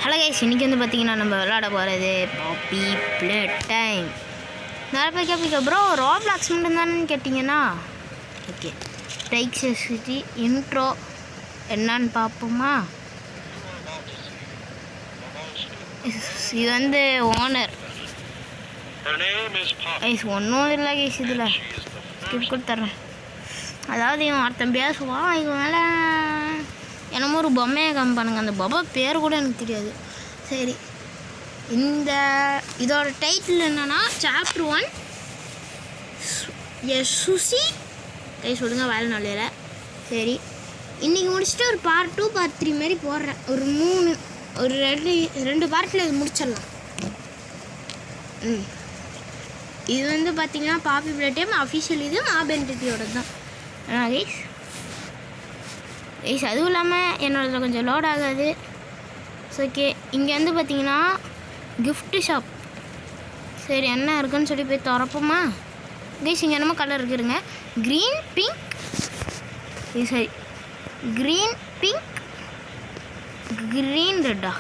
Hello guys, இன்றைக்கி வந்து பார்த்திங்கன்னா நம்ம விளையாட போகிறது பாப்பி ப்ளே டைம். நிறைய பேர் கேட்பீங்க ப்ரோ ரோப்ளாக்ஸ் மட்டும்தானு கேட்டிங்கன்னா ஓகே. டைக்ஸிட்டி இன்ட்ரோ என்னன்னு பார்ப்போமா? இது வந்து ஓனர் கைஸ், ஒன்றும் இல்லை கைஸ். இதில் ஸ்கிப் கொடுத்துட்றேன். அதாவது இவன் ஒருத்தன் பேசுவான், இவன் மேலே என்னமோ ஒரு பொம்மையை காமிப்பானுங்க. அந்த பொம்மை பேர் கூட எனக்கு தெரியாது. சரி, இதோட டைட்டில் என்னன்னா சாப்டர் 1 சுசி கை சொல்லுங்க வேலை நாளையில். சரி, இன்றைக்கி முடிச்சுட்டு ஒரு பார்ட் 2 பார்ட் 3 மாரி போடுறேன். ஒரு ரெண்டு பார்ட்டில் இது முடிச்சிடலாம். இது வந்து பார்த்திங்கன்னா பாப்பி ப்ளே டைம் அஃபிஷியல். இது மாபென்டிட்டியோட தான் கைஸ். அதுவும் இல்லாமல் என்னோடது கொஞ்சம் லோட் ஆகாது. ஸோ ஓகே, இங்கே வந்து பார்த்திங்கன்னா கிஃப்ட்டு ஷாப். சரி, என்ன இருக்குன்னு சொல்லி போய் திறப்போமா கைஸ்? இங்கே என்னமோ கலர் இருக்குதுங்க, க்ரீன் பிங்க். சரி, க்ரீன் பிங்க் க்ரீன் ரெட்டா?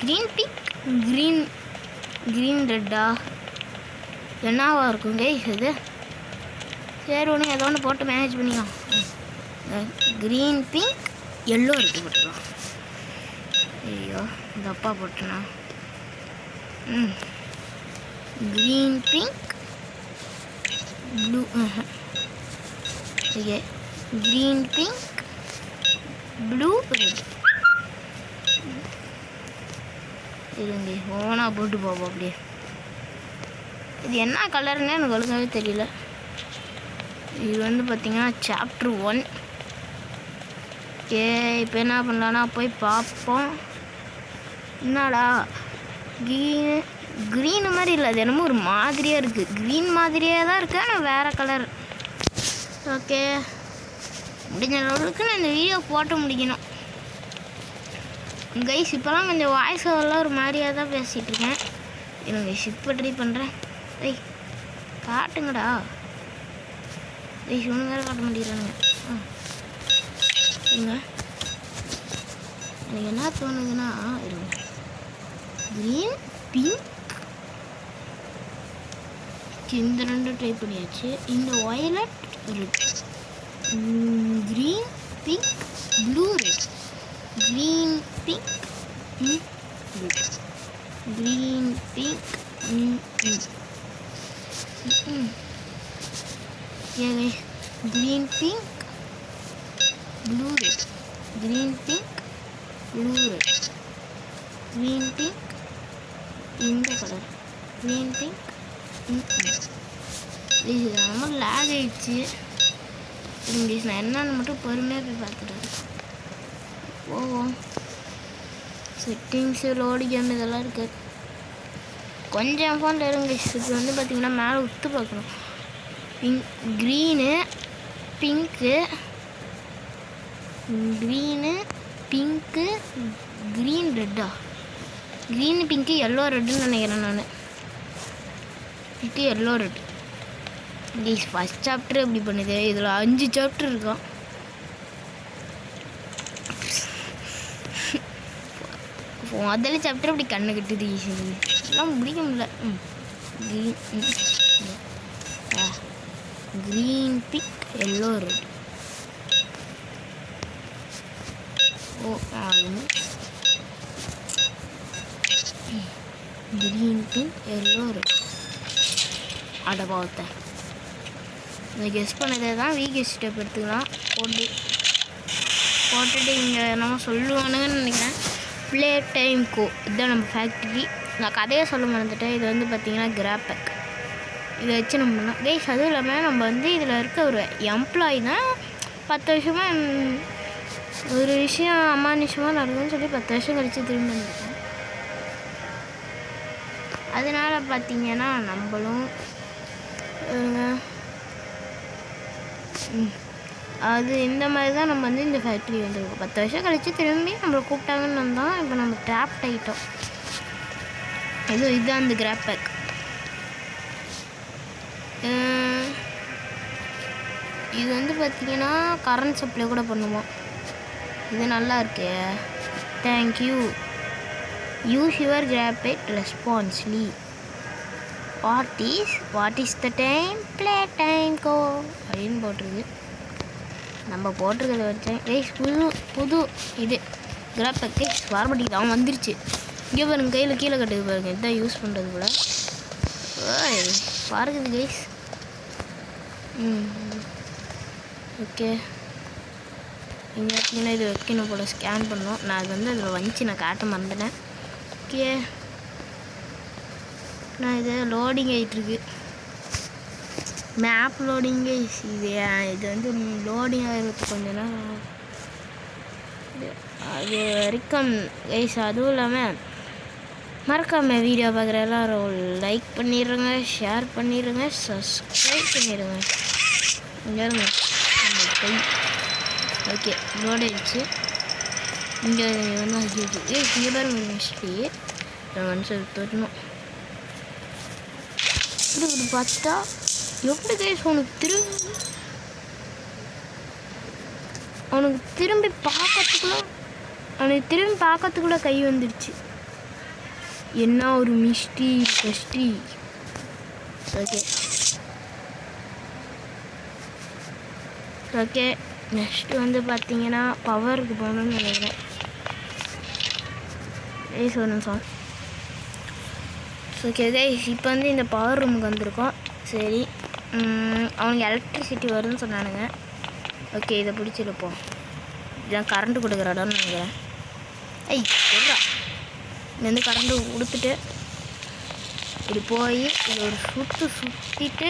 க்ரீன் பிங்க் க்ரீன் ரெட்டா என்னவா இருக்கும் கைஸ் இது? சரி, ஒன்று ஏதோ ஒன்று போட்டு மேனேஜ் பண்ணிக்கலாம். க்ரீன் பிங்க் எல்லோ இருக்குது போட்டுக்கலாம். ஐயோ, இந்த அப்பா போட்டுனா green pink blue. Okay, green pink blue red. இருங்க, ஓனாக போட்டு போவோம் அப்படியே. இது என்ன கலருன்னு எனக்கு ஒழுங்காகவே தெரியல. இது வந்து பார்த்திங்கன்னா சாப்டர் 1. ஓகே, இப்போ என்ன பண்ணலான்னா போய் பார்ப்போம். என்னடா க்ரீனு மாதிரி இல்லை, அது என்னமோ ஒரு மாதிரியாக இருக்குது. க்ரீன் மாதிரியே தான் இருக்குது, ஆனால் வேறு கலர். ஓகே, முடிஞ்ச அளவுக்கு நான் இந்த வீடியோ போட்டு முடிக்கணும் கைஸ். இப்போலாம் கொஞ்சம் வாய்ஸ் ஓவரெலாம் ஒரு மாதிரியாக தான் பேசிகிட்ருக்கேன். எனக்கு இப்போ ட்ரை பண்ணுறேன். காட்டுங்கடா ஒன்று வேறு காட்ட மாட்டேங்கிறானுங்க. இருங்க, எனக்கு என்ன தோணுதுன்னா இருங்க, க்ரீன் பிங்க் இந்த ரெண்டும் ட்ரை பண்ணியாச்சு. இந்த violet red, green pink blue red, green pink red, green pink green pink blue red, green pink blue red, green pink இந்த கலர், green pink. இது ரொம்ப லேக் ஆகிடுச்சு. இங்கிலீஷ் நான் என்னன்னு மட்டும் பொறுமையாக போய் பார்த்துட்டேன். போவோம். செட்டிங்ஸு, லோடு கேம் இதெல்லாம் இருக்குது. கொஞ்சம் ஃபோனில் இருங்க. இது வந்து பார்த்திங்கன்னா மேலே உத்து பார்க்கணும். Green pink, green pink green ரெட்டா? க்ரீனு பிங்க்கு எல்லோ ரெட்டுன்னு நினைக்கிறேன் நான். இது yellow red. Please first chapter எப்படி பண்ணுது? இதில் 5 சாப்டர் இருக்கான். முதல்ல சாப்டர் அப்படி கண்ணு கட்டுது. எல்லாம் முடிக்க முடியல. Green pink yellow red. Green pink yellow red. அட பார்த்த இந்த கெஸ் பண்ணதே தான் வீகெஸ் ஸ்டெப் எடுத்துக்கலாம். போட்டுட்டு இங்கே நம்ம சொல்லுவானுங்கன்னு நினைக்கிறேன். ப்ளே டைம் கோ, இதுதான் நம்ம ஃபேக்ட்ரி. நான் கதையை சொல்ல மறந்துட்டேன். இது வந்து பார்த்திங்கன்னா கிராபேக். இதை வச்சு நம்ம பண்ணலாம் கைஸ். அதுவும் இல்லாமல் நம்ம வந்து இதில் இருக்க ஒரு எம்ப்ளாயி தான். 10 வருஷமாக ஒரு விஷயம் அமானுஷமாக நடக்குதுன்னு சொல்லி 10 வருஷம் கழித்து திரும்பி வந்துருக்கோம். அதனால் பார்த்திங்கன்னா நம்மளும் அது இந்த மாதிரி தான் நம்ம வந்து இந்த ஃபேக்ட்ரி வந்துருக்கோம். 10 வருஷம் கழித்து திரும்பி நம்மளை கூப்பிட்டாங்கன்னு வந்தோம். இப்போ நம்ம ட்ராப்ட் ஆகிட்டோம். இதுதான் அந்த கிராப் பேக். இது வந்து பார்த்திங்கன்னா கரண்ட் சப்ளை கூட பண்ணுவோம். இது நல்லா இருக்கே, thank you. Use your graphite responsibly. What is the time? Play time go அப்படின்னு போட்டிருக்கு. நம்ம போட்டிருக்கிறத வச்சேன் கைஸ். புது இது கிராப்பைட் கைஸ் வரமாட்டேங்குது. அவன் வந்துருச்சு. இங்கே பாருங்க, கையில் கீழே கட்டுக்கு பாருங்க. இதுதான் யூஸ் பண்ணுறது போல் பாருக்குது கைஸ். ஓகே, இங்கே பார்த்தீங்கன்னா இது வைக்கணும் போல், ஸ்கேன் பண்ணோம். நான் அது வந்து அதில் வந்துச்சு, நான் காட்ட மறந்துட்டேன். ஓகே, நான் இது லோடிங் ஆகிட்டுருக்கு. Map loading guys. இது வந்து லோடிங் ஆகிறதுக்கு கொஞ்சம் நேரம் அது வரைக்கும் கைஸ். அதுவும் இல்லாமல் மறக்காமல் வீடியோ பார்க்குற எல்லோரும் லைக் பண்ணிடுங்க, ஷேர் பண்ணிடுங்க, சப்ஸ்கிரைப் பண்ணிடுங்க. இங்கே கை ஓகே லோட் ஆகிடுச்சு. இங்கே வந்து இங்கே பாருங்க மிஸ்ட்ரி மனுஷன் தோட்டணும். இப்படி பார்த்தா எப்படி கைஸ் அவனுக்கு திரும்பி பார்க்கறதுக்குள்ள கை வந்துடுச்சு. என்ன ஒரு மிஸ்ட்ரி ஃபஸ்ட்ரி. ஓகே ஓகே, நெக்ஸ்ட்டு வந்து பார்த்தீங்கன்னா பவருக்கு போகணும்னு நினைக்கிறேன். ஒரு நிமிஷம். ஓகே கைஸ், இப்போ வந்து இந்த பவர் ரூமுக்கு வந்திருக்கோம். சரி, அவனுக்கு எலக்ட்ரிசிட்டி வருதுன்னு சொன்னானுங்க. ஓகே, இதை பிடிச்சிருப்போம். இதான் கரண்ட்டு கொடுக்குற இடம்னு நினைக்கிறேன். சொல்கிறா இங்கேருந்து கரண்ட்டு கொடுத்துட்டு இப்படி போய் இது ஒரு சுற்றிட்டு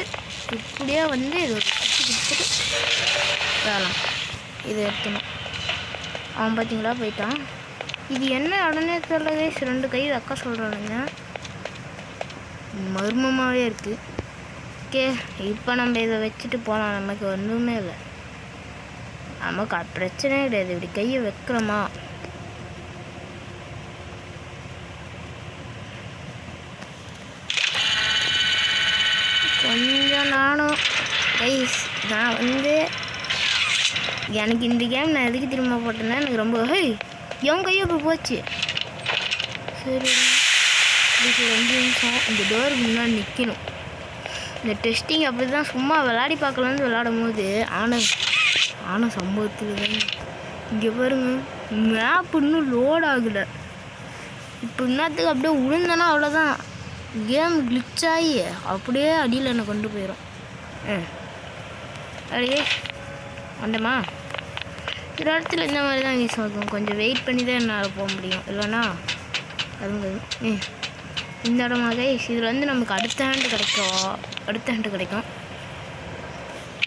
இப்படியே வந்து இது ஒரு சுற்றி கொடுத்துட்டு வேலாம். இது எடுத்துணும். அவன் பார்த்தீங்களா போயிட்டான். இது என்ன உடனே தெரியல கைஸ். 2 கை அக்கா சொல்கிறானுங்க. மர்மமாகவே இருக்குது. ஓகே, இப்போ நம்ம இதை வச்சுட்டு போகலாம். நமக்கு ஒன்றுமே இல்லை, நமக்கு பிரச்சனையே கிடையாது. இப்படி கையை வைக்கிறோமா, கொஞ்சம் நானும் கைஸ் நான் வந்து எனக்கு இந்த கேம் நான் எதுக்கு திரும்ப போட்டேன்னா எனக்கு ரொம்ப என் கையை இப்போ போச்சு. சரி, இதுக்கு 2 நிமிஷம் இந்த டோருக்கு முன்னாடி நிற்கணும். இந்த டெஸ்டிங் அப்படி தான் சும்மா விளையாடி பார்க்கலான்னு விளையாடும் போது ஆனால் சம்பவத்தில் தான் இங்கே பாருங்க, மேப் இன்னும் லோட் ஆகலை. இப்போ இன்னத்துக்கு அப்படியே விழுந்தேன்னா அவ்வளோதான், கேம் கிளிச் ஆகி அப்படியே அடியில் என்னை கொண்டு போயிடும். அப்படியே வந்தமா சில இடத்துல இந்த மாதிரி தான் யூஸ் ஆகும். கொஞ்சம் வெயிட் பண்ணி தான் என்னால் போக முடியும், இல்லைன்னா அது இந்த இடமாக இதில் வந்து நமக்கு அடுத்த ஹேண்டு கிடைக்கும்.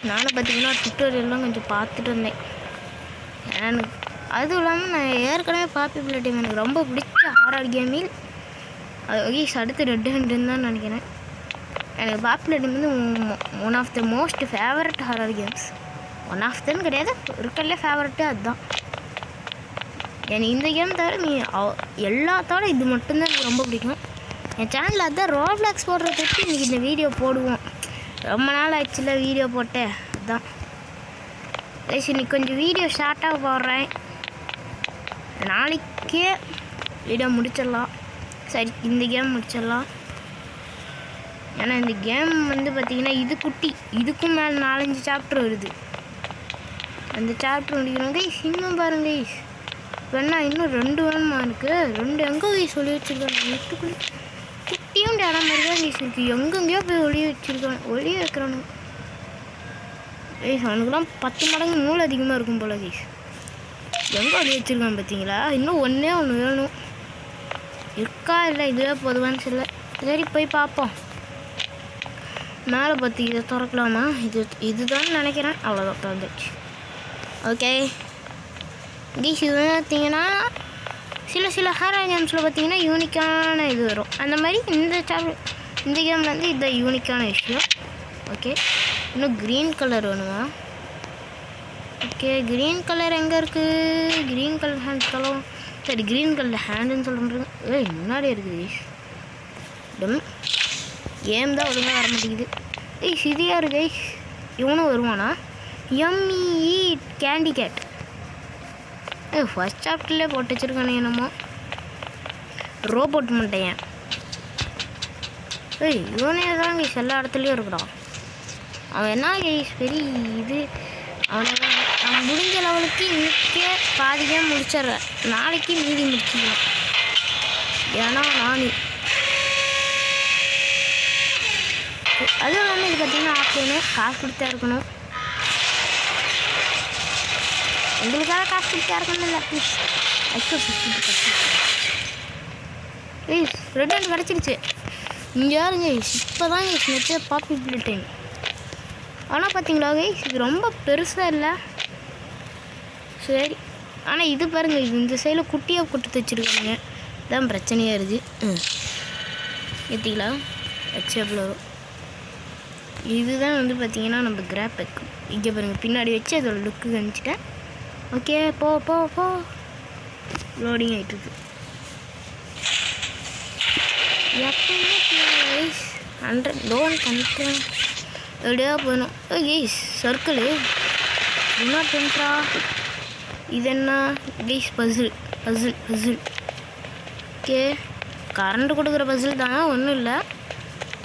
நானும் பார்த்திங்கன்னா டுட்டோரியல்லாம் கொஞ்சம் பார்த்துட்டு இருந்தேன். எனக்கு அதுவும் இல்லாமல் நான் ஏற்கனவே பாப்புலர் டீம் எனக்கு ரொம்ப பிடிச்ச ஹாரர் கேமில் அது அடுத்து ரெட் ஹேண்டுன்னு தான் நினைக்கிறேன். எனக்கு பாப்புலர் டீம் வந்து one of the most favourite horror games. One of தன்னு கிடையாது, இருக்கலே ஃபேவரட்டே அதுதான். எனக்கு இந்த கேம் தவிர எல்லாத்தோட இது மட்டும்தான் எனக்கு ரொம்ப பிடிக்கும். என் சேனலில் அதுதான் ரோப்ளாக்ஸ் போடுறதுக்கு இன்றைக்கி இந்த வீடியோ போடுவோம். ரொம்ப நாள் ஆச்சுல வீடியோ போட்டேன், அதுதான் இன்னைக்கு கொஞ்சம் வீடியோ ஷார்ட்டாக போடுறேன். நாளைக்கே வீடியோ முடிச்சிடலாம். சரி, இந்த கேம் முடிச்சிடலாம். ஏன்னா இந்த கேம் வந்து பார்த்திங்கன்னா இது குட்டி, இதுக்கும் மேலே 4-5 சாப்டர் வருது. அந்த சாப்டர் முடிக்கணும் கைஸ். இன்னும் பாருங்க கைஸ், வேணா இன்னும் 2 வேணுமா இருக்குது. 2 எங்கே கைஸ் ஒளி வச்சுருக்காங்க. வீட்டுக்குள்ளே குட்டியும் இடம் மாதிரி தான் கைஸ் இருக்குது. எங்கெங்கேயோ போய் ஒளி வைக்கிறானுங்க கைஸ். அவனுக்குலாம் 10 மடங்கு மூளை அதிகமாக இருக்கும் போல் கைஸ். எங்கே ஒளி வச்சுருக்கான் பார்த்தீங்களா? இன்னும் ஒன்றே வேணும். இருக்கா இல்லை இதுவே பொதுவான்னு சொல்ல. சரி, போய் பார்ப்போம். மேலே பார்த்து இதை திறக்கலாமா? இதுதான் நினைக்கிறேன். அவ்வளோதான், திறந்துச்சு. ஓகே கைஸ், இது வந்து பார்த்தீங்கன்னா சில ஹாரர் கேம்ஸில் பார்த்தீங்கன்னா யூனிக்கான இது வரும். அந்த மாதிரி இந்த கேமில் வந்து இதுதான் யூனிக்கான விஷயம். ஓகே, இன்னும் க்ரீன் கலர் வேணுமா? ஓகே, க்ரீன் கலர் எங்கே இருக்குது? க்ரீன் கலர் ஹேண்ட் சொல்லவும் சரி, க்ரீன் கலர் ஹேண்டுன்னு சொல்கிறேன். முன்னாடி இருக்குது கைஸ். கேம் தான் ஒழுங்காக வர மாட்டேங்குது. இது யாரு கைஸ்? இவனும் வருவானா? Emmy Candy Cat. ஃபர்ஸ்ட் சாப்டர்லேயே போட்டு வச்சுருக்கானே என்னமோ. ரோபோட் மண்டையன். இவனே தான் கைஸ் எல்லா இடத்துலையும் இருக்கிறான். அவன் என்ன கைஸ் பெரிய இது. அவன் முடிஞ்ச லெவலுக்கு இன்றைக்கே பாதியாக முடிச்சிட்றேன். நாளைக்கு மீதி முடிச்சிக்கலாம். ஏன்னா நான் அதுவும் இல்லாமல் இது பார்த்திங்கன்னா ஆஃப்லைனு காசு கொடுத்தா இருக்கணும். உங்களுக்காக காசு கொடுத்தா இருக்கணும். இல்லை ப்ளீஸ் ப்ளீஸ் ரெட் ஹேண்ட் கிடச்சிருச்சு. இங்கே யாருங்க இப்போ தான் நெச்ச பாப்புலர் டைம். ஆனால் பார்த்தீங்களா கைஸ் இது ரொம்ப பெருசாக இல்லை. சரி ஆனால் இது பாருங்கள், இது இந்த சைடில் குட்டியாக கொடுத்து வச்சுருக்காங்க. இதுதான் பிரச்சனையாக இருக்குது. ஏற்றிங்களா எவ்வளோ இதுதான் வந்து பார்த்திங்கன்னா நம்ம கிராபேக். இங்கே பாருங்கள் பின்னாடி வச்சு அதோட லுக்கு காமிச்சிட்டேன். ஓகே போ போ போ லோடிங் ஆகிட்டுருக்கு. எப்பவுமே 100 லோன் பண்ணிட்டேன் எப்படியா போகணும். கைஸ் சர்க்கிள் என்ன பண்ணுறா? இது என்ன guys? Puzzle puzzle puzzle. Okay current கொடுக்குற பசில் தானே, ஒன்றும் இல்லை.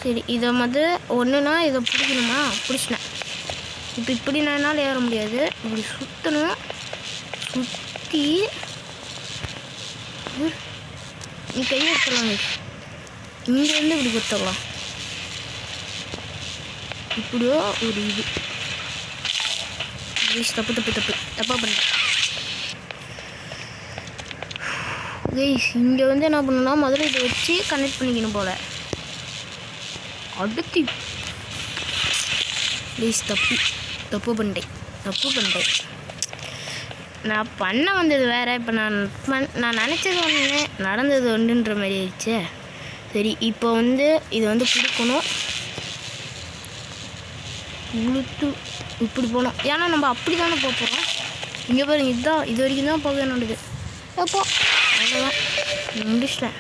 சரி இதை ஒன்றுனா இதை பிடிக்கணுமா? பிடிச்சினேன். இப்போ இப்படி நான் என்னால் ஏற முடியாது. இப்படி சுற்றணும். சுற்றி நீ கையை எடுத்துடலாம். இங்கேருந்து இப்படி கொடுத்துடலாம். இப்படியோ ஒரு இது தப்பு தப்பு தப்பு தப்பாக பண்ணிட்டேன் கைஸ். இங்கே வந்து என்ன பண்ணணும்னா முதல்ல இதை வச்சு கனெக்ட் பண்ணிக்கணும் போல். அடுத்து கைஸ் தப்பு பண்ணிட்டேன். நான் பண்ண வந்தது வேறு. இப்போ நான் நினச்சது ஒன்று நடந்தது ஒன்றுன்ற மாதிரி ஆயிடுச்சு. சரி இப்போ வந்து இதை வந்து கொடுக்கணும். இழுத்து இப்படி போகணும். ஏன்னா நம்ம அப்படி தானே போகிறோம். இங்கே பாருங்க இதுதான் இது வரைக்கும் தான் போக என்னோடது. அப்போ அவ்வளோதான் முடிச்சிட்டேன்.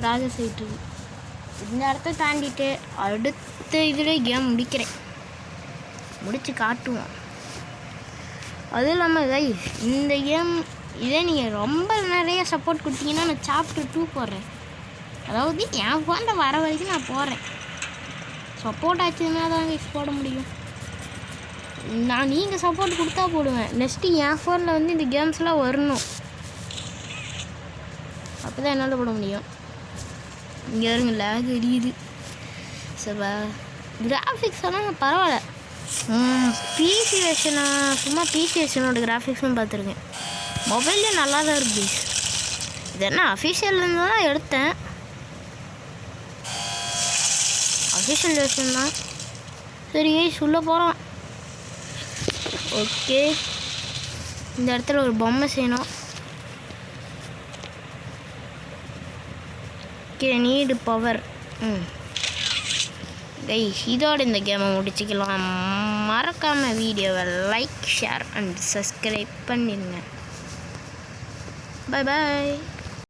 ராஜா சைட்டு இந்த இடத்த தாண்டிட்டு அடுத்த இதில் கேம் முடிக்கிறேன். முடித்து காட்டுவோம். அதுவும் இல்லாமல் கைஸ் இந்த கேம் இதே நீங்கள் ரொம்ப நிறைய சப்போர்ட் கொடுத்தீங்கன்னா நான் சாப்டர் 2 போடுறேன். அதாவது என் ஃபோனில் வர வரைக்கும் நான் போடுறேன். சப்போர்ட் ஆச்சுன்னா தான் கைஸ் போட முடியும். நான் நீங்கள் சப்போர்ட் கொடுத்தா போடுவேன். நெக்ஸ்ட்டு என் ஃபோனில் வந்து இந்த கேம்ஸ்லாம் வரணும். அப்போ தான் என்னால் போட முடியும். இங்கே வருங்க லேக் எரியுது. சப்பா கிராஃபிக்ஸ் எல்லாம் பரவாயில்ல. பிசி வெர்ஷனை சும்மா பிசி வெர்ஷனோட கிராஃபிக்ஸும் பார்த்துருக்கேன். மொபைல்லே நல்லா தான் இருக்குது. இது என்ன அஃபிஷியல்லேருந்து தான் எடுத்தேன். அஃபிஷியல் வெர்ஷன் தான். சரி சொல்ல போகிறோம். ஓகே இந்த இடத்துல ஒரு பொம்மை செய்யணும். Okay need power. கைஸ் இதோட இந்த கேமை முடிச்சுக்கலாம். மறக்காமல் வீடியோவை லைக் ஷேர் அண்ட் சப்ஸ்கிரைப் பண்ணிடுங்க. Bye bye.